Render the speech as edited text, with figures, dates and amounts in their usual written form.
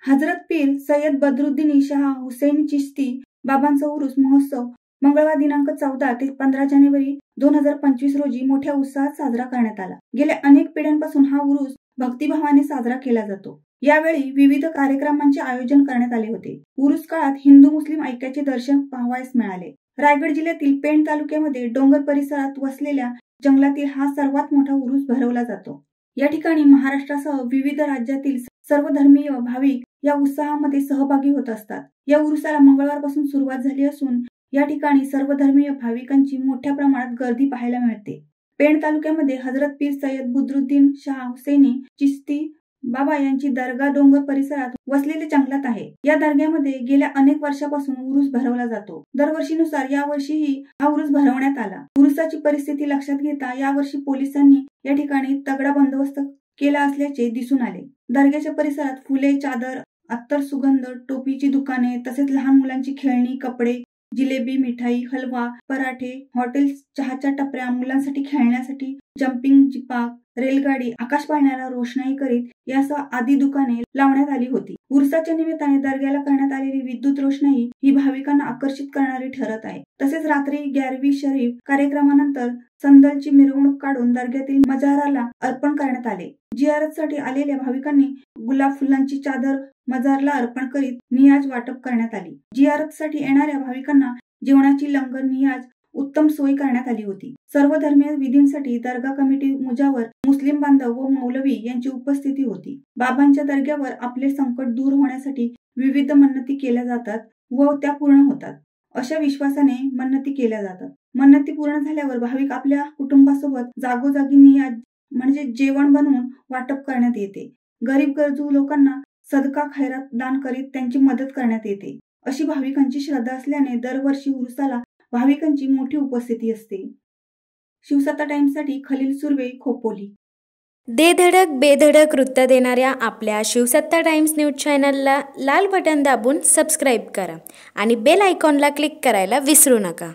हजरत पीर सय्यद बद्रुद्दीन शाह हुसैनी चिश्ती बाबांचा उरूस महोत्सव मंगळवार दिनांक 14 ते 15 जानेवारी 2025 रोजी मोठ्या उत्साहात साजरा करण्यात आला। गेल्या अनेक पिढ्यांपासून हा उरूस भक्तिभावाने साजरा केला जातो। यावेळी विविध कार्यक्रमांचे आयोजन करण्यात आले होते। उरूस काळात हिंदू मुस्लिम ऐक्याचे दर्शन पाहावयास मिळाले। रायगड जिल्ह्यातील पेण तालुक्यामध्ये डोंगर परिसरात वसलेल्या जंगलातील हा सर्वात मोठा उरूस भरवला जातो। या ठिकाणी महाराष्ट्रासह विविध राज्यातील सर्व धर्मीय भाविक या उत्साहामध्ये सहभागी होत असतात। या उरुसाला मंगळवारपासून सुरुवात झाली असून या ठिकाणी सर्व धर्मीय भाविकांची मोठ्या प्रमाणात गर्दी पाहायला मिळते। पेण तालुक्यामध्ये हजरत पीर सय्यद बद्रुद्दीन शाह हुसैनी चिश्ती बाबा यांची दर्गा डोंगर परिसरात वसलेल्या जंगलात आहे। या दर्ग्यामध्ये गेल्या अनेक वर्षापासून उरूस भरवला जातो। दरवर्षीनुसार यावर्षीही हा उरूस भरवण्यात आला। उरुसाची परिस्थिती लक्षात घेता यावर्षी पोलिसांनी या ठिकाणी तगडा बंदोबस्त केला असल्याचे दिसून आले। दर्ग्याच्या परिसरात फुले, चादर, अत्तर, सुगंध, टोपीची दुकाने तसेच लहान मुलांची खेळणी, कपडे, जिलेबी, मिठाई, हलवा, पराठे, हॉटेल्स, चहाच्या टपऱ्या, मुलांसाठी खेळण्यासाठी जम्पिंग जिपाक, रेलगाडी, आकाश पाळण्याला रोषणाई करीत यासह आदी दुकाने लावण्यात आली होती। उरुसाच्या निमित्ताने दर्ग्याला करण्यात आलेली विद्युत रोषणाई ही भाविकांना आकर्षित करणारी ठरत आहे। तसेच रात्री ग्यारवी शरीफ कार्यक्रमानंतर संदलची मिरवणूक काढून दर्ग्यातील मजाराला अर्पण करण्यात आले। जियारतसाठी आलेल्या भाविकांनी गुलाब फुलांची चादर मजारला अर्पण करीत नियाज वाटप करण्यात आली। जियारतसाठी येणाऱ्या भाविकांना जेवणाची लंगर, नियाज उत्तम सोय करण्यात आली होती। सर्व धर्मीय विधींसाठी दर्गा कमिटी मुजावर, मुस्लिम बांधव व मौलवी यांची उपस्थिती होती। बाबांच्या दर्ग्यावर आपले संकट दूर होण्यासाठी विविध मन्नती केल्या जातात व त्या पूर्ण होतात अशा विश्वासाने मन्नती केल्या जातात। मन्नती पूर्ण झाल्यावर भाविक आपल्या कुटुंबासोबत जागोजागी नियाज म्हणजे जेवण बनवून वाटप करण्यात येते। गरीब गरजू लोकांना सदका खैरात दान करीत त्यांची मदत करण्यात येते अशी भाविकांची श्रद्धा असल्याने दरवर्षी उरुसाला भाविकांची मोठी उपस्थिती असते। शिवसत्ता टाइम्ससाठी खलील सुर्वे, खोपोली। दे धडक बेधडक वृत्त देणाऱ्या आपल्या शिवसत्ता टाइम्स न्यूज चॅनलला लाल बटन दाबून सबस्क्राईब करा आणि बेल आयकॉनला क्लिक करायला विसरू नका।